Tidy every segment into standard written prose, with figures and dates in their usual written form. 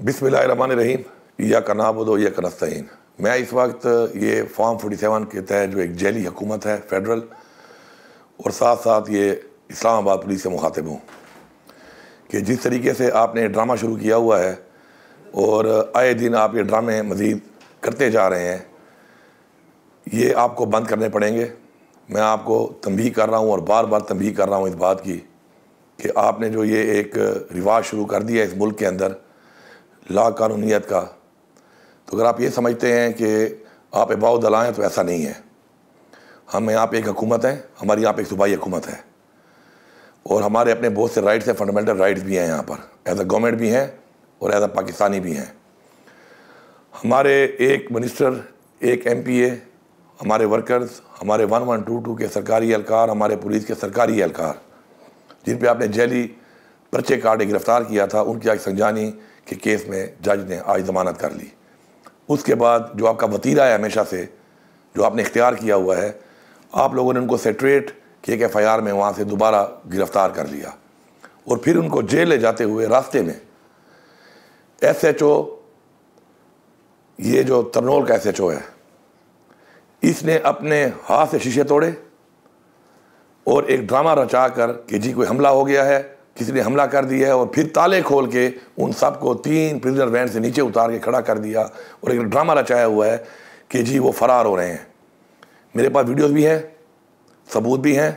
بسم اللہ الرحمن الرحیم ایاک نعبد و ایاک نستعین۔ میں اس وقت یہ فارم 47 کے تحت جو ایک جیلی حکومت ہے فیڈرل، اور ساتھ ساتھ یہ اسلام آباد پولیس سے مخاطب ہوں کہ جس طریقے سے آپ نے ڈرامہ شروع کیا ہوا ہے اور آئے دن آپ یہ ڈرامے مزید کرتے جا رہے ہیں، یہ آپ کو بند کرنے پڑیں گے۔ میں آپ کو تنبیہ کر رہا ہوں اور بار بار تنبیہ کر رہا ہوں اس بات کی کہ آپ نے جو یہ ایک رواج شروع کر دیا ہے اس ملک کے اندر لا قانونیت کا، تو اگر آپ یہ سمجھتے ہیں کہ آپ اباؤ دلائیں ہیں تو ایسا نہیں ہے۔ ہم یہاں پہ ایک حکومت ہے، ہماری یہاں پہ ایک صوبائی حکومت ہے، اور ہمارے اپنے بہت سے رائٹس ہیں، فنڈامنٹل رائٹس بھی ہیں یہاں پر، ایز اے گورنمنٹ بھی ہیں اور ایز اے پاکستانی بھی ہیں۔ ہمارے ایک منسٹر، ایک ایم پی اے، ہمارے ورکرز، ہمارے 1122 کے سرکاری اہلکار، ہمارے پولیس کے سرکاری اہلکار جن پہ آپ نے جیلی پرچے کاٹ کے گرفتار کیا تھا، ان کی آج سنجانی کے کیس میں جج نے آج ضمانت کر لی۔ اس کے بعد جو آپ کا وتیرہ ہے ہمیشہ سے جو آپ نے اختیار کیا ہوا ہے، آپ لوگوں نے ان کو سیٹریٹ کہ ایک ایف آئی آر میں وہاں سے دوبارہ گرفتار کر لیا، اور پھر ان کو جیل لے جاتے ہوئے راستے میں ایس ایچ او، یہ جو ترنول کا ایس ایچ او ہے، اس نے اپنے ہاتھ سے شیشے توڑے اور ایک ڈرامہ رچا کر کہ جی کوئی حملہ ہو گیا ہے، کسی نے حملہ کر دیا ہے، اور پھر تالے کھول کے ان سب کو 3 پرزنر وین سے نیچے اتار کے کھڑا کر دیا، اور ایک ڈرامہ رچایا ہوا ہے کہ جی وہ فرار ہو رہے ہیں۔ میرے پاس ویڈیوز بھی ہیں، ثبوت بھی ہیں،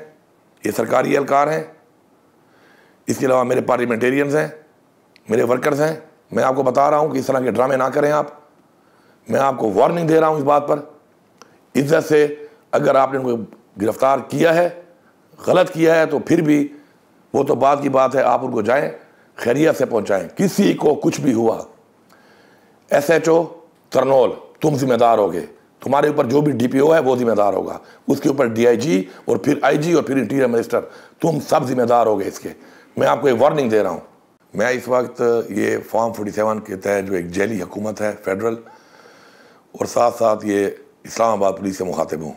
یہ سرکاری اہلکار ہیں، اس کے علاوہ میرے پارلیمنٹیرینز ہیں، میرے ورکرز ہیں۔ میں آپ کو بتا رہا ہوں کہ اس طرح کے ڈرامے نہ کریں آپ۔ میں آپ کو وارننگ دے رہا ہوں اس بات پر۔ عزت سے اگر آپ نے ان کو گرفتار کیا ہے، غلط کیا ہے، تو پھر بھی وہ تو بات کی بات ہے، آپ ان کو جائیں خیریت سے پہنچائیں۔ کسی کو کچھ بھی ہوا، ایس ایچ او ترنول تم ذمہ دار ہوگے، تمہارے اوپر جو بھی ڈی پی او ہے وہ ذمہ دار ہوگا، اس کے اوپر ڈی آئی جی اور پھر آئی جی اور پھر انٹیریئر منسٹر، تم سب ذمہ دار ہوگے اس کے۔ میں آپ کو ایک وارننگ دے رہا ہوں۔ میں اس وقت یہ فارم 47 کے تحت جو ایک جیلی حکومت ہے فیڈرل، اور ساتھ ساتھ یہ اسلام آباد پولیس سے مخاطب ہوں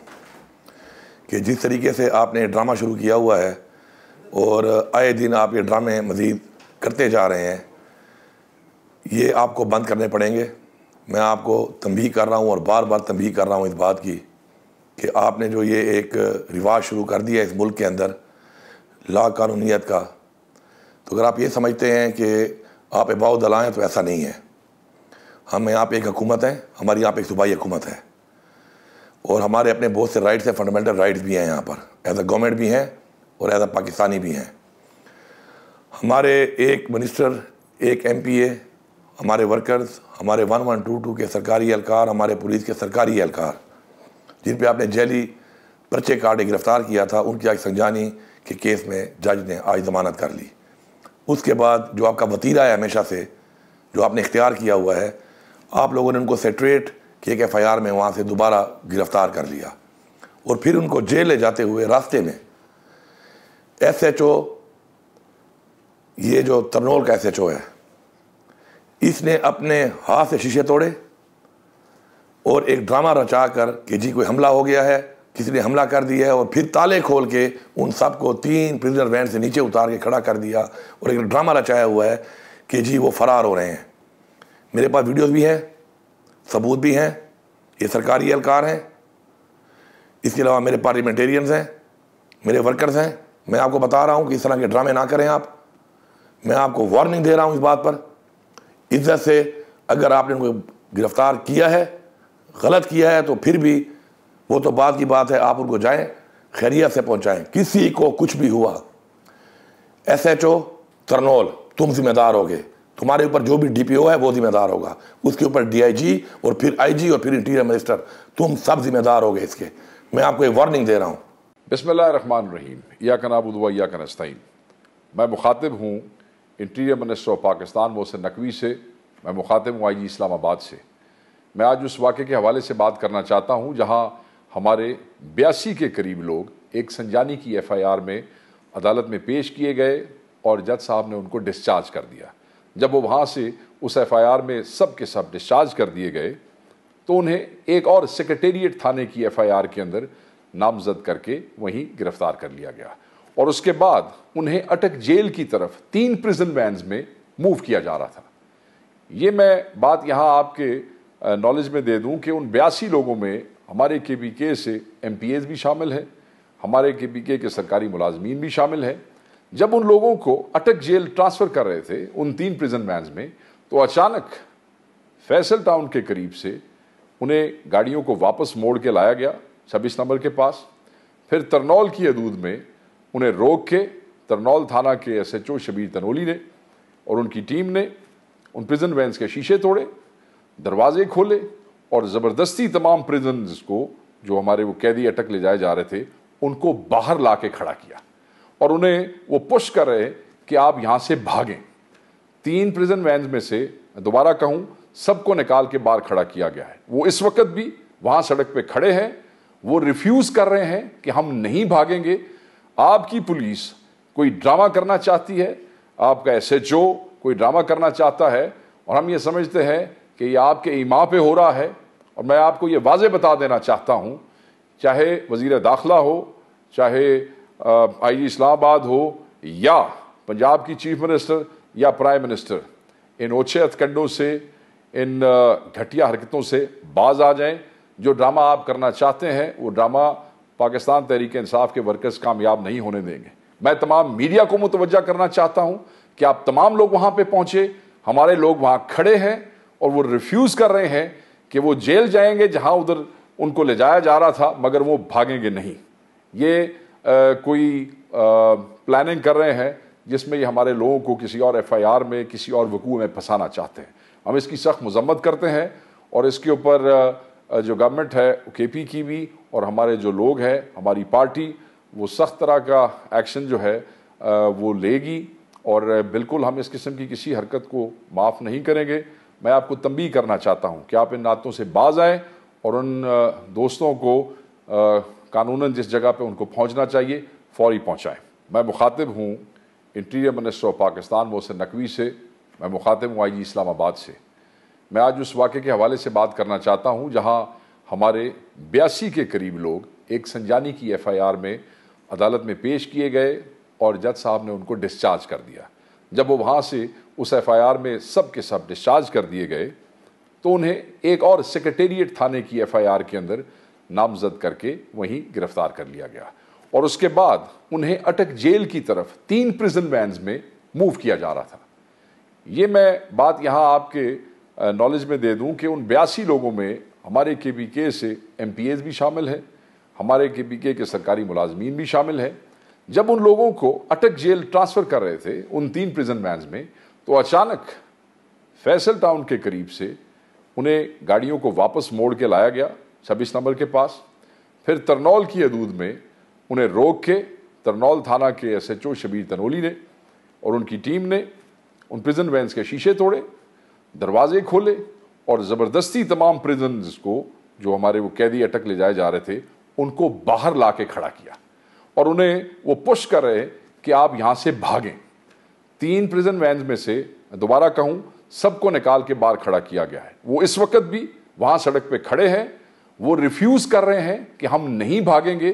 کہ جس طریقے سے آپ نے ڈرامہ شروع کیا ہوا ہے اور آئے دن آپ یہ ڈرامے مزید کرتے جا رہے ہیں، یہ آپ کو بند کرنے پڑیں گے۔ میں آپ کو تنبیہ کر رہا ہوں اور بار بار تنبیہ کر رہا ہوں اس بات کی کہ آپ نے جو یہ ایک رواج شروع کر دیا ہے اس ملک کے اندر لا قانونیت کا، تو اگر آپ یہ سمجھتے ہیں کہ آپ اباؤ دلائیں ہیں تو ایسا نہیں ہے۔ ہم یہاں پہ ایک حکومت ہے، ہماری یہاں پہ ایک صوبائی حکومت ہے، اور ہمارے اپنے بہت سے رائٹس ہیں، فنڈامنٹل رائٹس بھی ہیں یہاں پر، ایز اے گورنمنٹ بھی ہیں اور ایز اے پاکستانی بھی ہیں۔ ہمارے ایک منسٹر، ایک ایم پی اے، ہمارے ورکرز، ہمارے 1122 کے سرکاری اہلکار، ہمارے پولیس کے سرکاری اہلکار جن پہ آپ نے جیلی پرچے کاٹ کے گرفتار کیا تھا، ان کی آج سنجانی کے کیس میں جج نے آج ضمانت کر لی۔ اس کے بعد جو آپ کا وتیرہ ہے ہمیشہ سے جو آپ نے اختیار کیا ہوا ہے، آپ لوگوں نے ان کو سیٹریٹ کہ ایک ایف آئی آر میں وہاں سے دوبارہ گرفتار کر لیا، اور پھر ان کو جیل لے جاتے ہوئے راستے میں ایس ایچ او، یہ جو ترنول کا ایس ایچ او ہے، اس نے اپنے ہاتھ سے شیشے توڑے اور ایک ڈرامہ رچا کر کہ جی کوئی حملہ ہو گیا ہے، کسی نے حملہ کر دیا ہے، اور پھر تالے کھول کے ان سب کو 3 پرزنر وین سے نیچے اتار کے کھڑا کر دیا، اور ایک ڈرامہ رچایا ہوا ہے کہ جی وہ فرار ہو رہے ہیں۔ میرے پاس ویڈیوز بھی ہیں، ثبوت بھی ہیں، یہ سرکاری اہلکار ہیں، اس کے علاوہ میرے پارلیمنٹیرینز ہیں، میرے ورکرز ہیں۔ میں آپ کو بتا رہا ہوں کہ اس طرح کے ڈرامے نہ کریں آپ۔ میں آپ کو وارننگ دے رہا ہوں اس بات پر۔ عزت سے اگر آپ نے ان کو گرفتار کیا ہے، غلط کیا ہے، تو پھر بھی وہ تو بات کی بات ہے، آپ ان کو جائیں خیریت سے پہنچائیں۔ کسی کو کچھ بھی ہوا، ایس ایچ او ترنول تم ذمہ دار ہوگے، تمہارے اوپر جو بھی ڈی پی او ہے وہ ذمہ دار ہوگا، اس کے اوپر ڈی آئی جی اور پھر آئی جی اور پھر انٹیریئر منسٹر، تم سب ذمہ دار ہوگے اس کے۔ میں آپ کو ایک وارننگ دے رہا ہوں۔ بسم اللہ الرحمن الرحیم ایاک نعبد و ایاک نستعین۔ میں مخاطب ہوں interior minister of Pakistan Mohsin Naqvi سے، میں مخاطب ہوں آئی جی اسلام آباد سے۔ میں آج اس واقعے کے حوالے سے بات کرنا چاہتا ہوں جہاں ہمارے 82 کے قریب لوگ ایک سنجانی کی ایف آئی آر میں عدالت میں پیش کیے گئے، اور جج صاحب نے ان کو ڈسچارج کر دیا۔ جب وہ وہاں سے اس ایف آئی آر میں سب کے سب ڈسچارج کر دیے گئے، تو انہیں ایک اور سیکریٹریٹ تھانے کی ایف آئی آر کے اندر نامزد کر کے وہیں گرفتار کر لیا گیا، اور اس کے بعد انہیں اٹک جیل کی طرف 3 پرزن وینز میں موو کیا جا رہا تھا۔ یہ میں بات یہاں آپ کے نالج میں دے دوں کہ ان 82 لوگوں میں ہمارے KPK سے MPAs بھی شامل ہیں، ہمارے KPK کے سرکاری ملازمین بھی شامل ہیں۔ جب ان لوگوں کو اٹک جیل ٹرانسفر کر رہے تھے ان 3 پریزن وینز میں، تو اچانک فیصل ٹاؤن کے قریب سے انہیں گاڑیوں کو واپس موڑ کے لایا گیا 26 نمبر کے پاس، پھر ترنول کی حدود میں انہیں روک کے ترنول تھانہ کے SHO شبیر تنولی نے اور ان کی ٹیم نے ان پریزن وینز کے شیشے توڑے، دروازے کھولے اور زبردستی تمام پریزنز کو، جو ہمارے وہ قیدی اٹک لے جائے جا رہے تھے، ان کو باہر لا کے کھڑا کیا اور انہیں وہ پش کر رہے کہ آپ یہاں سے بھاگیں۔ 3 پریزن وینز میں سے دوبارہ کہوں سب کو نکال کے باہر کھڑا کیا گیا ہے۔ وہ اس وقت بھی وہاں سڑک پہ کھڑے ہیں، وہ ریفیوز کر رہے ہیں کہ ہم نہیں بھاگیں گے۔ آپ کی پولیس کوئی ڈرامہ کرنا چاہتی ہے، آپ کا SHO کوئی ڈرامہ کرنا چاہتا ہے، اور ہم یہ سمجھتے ہیں کہ یہ آپ کے ایما پہ ہو رہا ہے۔ اور میں آپ کو یہ واضح بتا دینا چاہتا ہوں، چاہے وزیر داخلہ ہو، چاہے IG اسلام آباد ہو، یا پنجاب کی چیف منسٹر یا پرائم منسٹر، ان اوچھے ہتھ کنڈوں سے، ان گھٹیا حرکتوں سے باز آ جائیں۔ جو ڈرامہ آپ کرنا چاہتے ہیں وہ ڈرامہ پاکستان تحریک انصاف کے ورکرز کامیاب نہیں ہونے دیں گے۔ میں تمام میڈیا کو متوجہ کرنا چاہتا ہوں کہ آپ تمام لوگ وہاں پہ پہنچے، ہمارے لوگ وہاں کھڑے ہیں اور وہ ریفیوز کر رہے ہیں کہ وہ جیل جائیں گے جہاں ادھر ان کو لے جایا جا رہا تھا، مگر وہ بھاگیں گے نہیں۔ یہ کوئی پلاننگ کر رہے ہیں جس میں یہ ہمارے لوگوں کو کسی اور FIR میں، کسی اور وقوع میں پھنسانا چاہتے ہیں۔ ہم اس کی سخت مذمت کرتے ہیں اور اس کے اوپر جو گورنمنٹ ہے KP کی بھی، اور ہمارے جو لوگ ہیں، ہماری پارٹی، وہ سخت طرح کا ایکشن جو ہے وہ لے گی، اور بالکل ہم اس قسم کی کسی حرکت کو معاف نہیں کریں گے۔ میں آپ کو تنبیہ کرنا چاہتا ہوں کہ آپ ان عادتوں سے باز آئیں اور ان دوستوں کو قانوناً جس جگہ پہ ان کو پہنچنا چاہیے فوری پہنچائیں۔ میں مخاطب ہوں interior minister of Pakistan Mohsin Naqvi سے، میں مخاطب ہوں IG اسلام آباد سے۔ میں آج اس واقعے کے حوالے سے بات کرنا چاہتا ہوں جہاں ہمارے 82 کے قریب لوگ ایک سنجانی کی FIR میں عدالت میں پیش کیے گئے اور جج صاحب نے ان کو ڈسچارج کر دیا۔ جب وہ وہاں سے اس FIR میں سب کے سب ڈسچارج کر دیے گئے تو انہیں ایک اور سیکریٹریٹ تھانے کی FIR کے اندر نامزد کر کے وہیں گرفتار کر لیا گیا، اور اس کے بعد انہیں اٹک جیل کی طرف 3 پریزن وینز میں موو کیا جا رہا تھا۔ یہ میں بات یہاں آپ کے نالج میں دے دوں کہ ان 82 لوگوں میں ہمارے KPK سے MPAs بھی شامل ہیں، ہمارے KPK کے سرکاری ملازمین بھی شامل ہیں۔ جب ان لوگوں کو اٹک جیل ٹرانسفر کر رہے تھے ان 3 پریزن وینز میں، تو اچانک فیصل ٹاؤن کے قریب سے انہیں گاڑیوں کو واپس موڑ کے لایا گیا 26 نمبر کے پاس، پھر ترنول کی حدود میں انہیں روک کے ترنول تھانہ کے SHO شبیر تنولی نے اور ان کی ٹیم نے ان پریزن وینز کے شیشے توڑے، دروازے کھولے اور زبردستی تمام پریزنز کو، جو ہمارے وہ قیدی اٹک لے جائے جا رہے تھے، ان کو باہر لا کے کھڑا کیا اور انہیں وہ پش کر رہے کہ آپ یہاں سے بھاگیں۔ 3 پریزن وینز میں سے دوبارہ کہوں سب کو نکال کے باہر کھڑا کیا گیا ہے۔ وہ اس وقت بھی وہاں سڑک پہ کھڑے ہیں، وہ ریفیوز کر رہے ہیں کہ ہم نہیں بھاگیں گے۔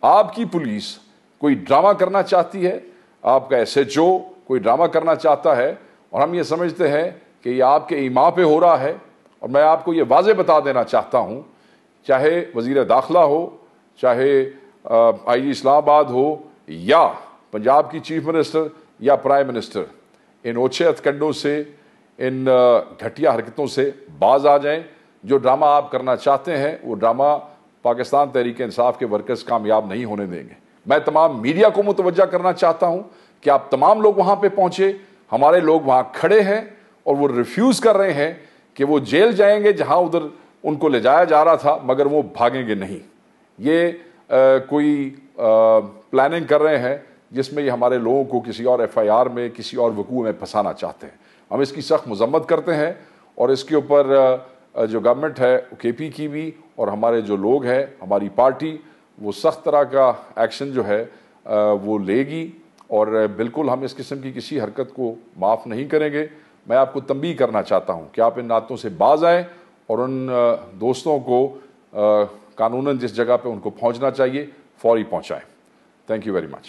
آپ کی پولیس کوئی ڈرامہ کرنا چاہتی ہے، آپ کا SHO کوئی ڈرامہ کرنا چاہتا ہے، اور ہم یہ سمجھتے ہیں کہ یہ آپ کے ایما پہ ہو رہا ہے۔ اور میں آپ کو یہ واضح بتا دینا چاہتا ہوں، چاہے وزیر داخلہ ہو، چاہے IG اسلام آباد ہو، یا پنجاب کی چیف منسٹر یا پرائم منسٹر، ان اوچھے ہتھ کنڈوں سے، ان گھٹیا حرکتوں سے باز آ جائیں۔ جو ڈرامہ آپ کرنا چاہتے ہیں وہ ڈرامہ پاکستان تحریک انصاف کے ورکرز کامیاب نہیں ہونے دیں گے۔ میں تمام میڈیا کو متوجہ کرنا چاہتا ہوں کہ آپ تمام لوگ وہاں پہ پہنچے، ہمارے لوگ وہاں کھڑے ہیں اور وہ ریفیوز کر رہے ہیں کہ وہ جیل جائیں گے جہاں ادھر ان کو لے جایا جا رہا تھا، مگر وہ بھاگیں گے نہیں۔ یہ کوئی پلاننگ کر رہے ہیں جس میں یہ ہمارے لوگوں کو کسی اور FIR میں، کسی اور وقوع میں پھنسانا چاہتے ہیں۔ ہم اس کی سخت مذمت کرتے ہیں اور اس کے اوپر جو گورنمنٹ ہے KP کی بھی، اور ہمارے جو لوگ ہیں، ہماری پارٹی، وہ سخت طرح کا ایکشن جو ہے وہ لے گی، اور بالکل ہم اس قسم کی کسی حرکت کو معاف نہیں کریں گے۔ میں آپ کو تنبیہ کرنا چاہتا ہوں کہ آپ ان عادتوں سے باز آئیں اور ان دوستوں کو قانوناً جس جگہ پہ ان کو پہنچنا چاہیے فوری پہنچائیں۔ Thank you very much.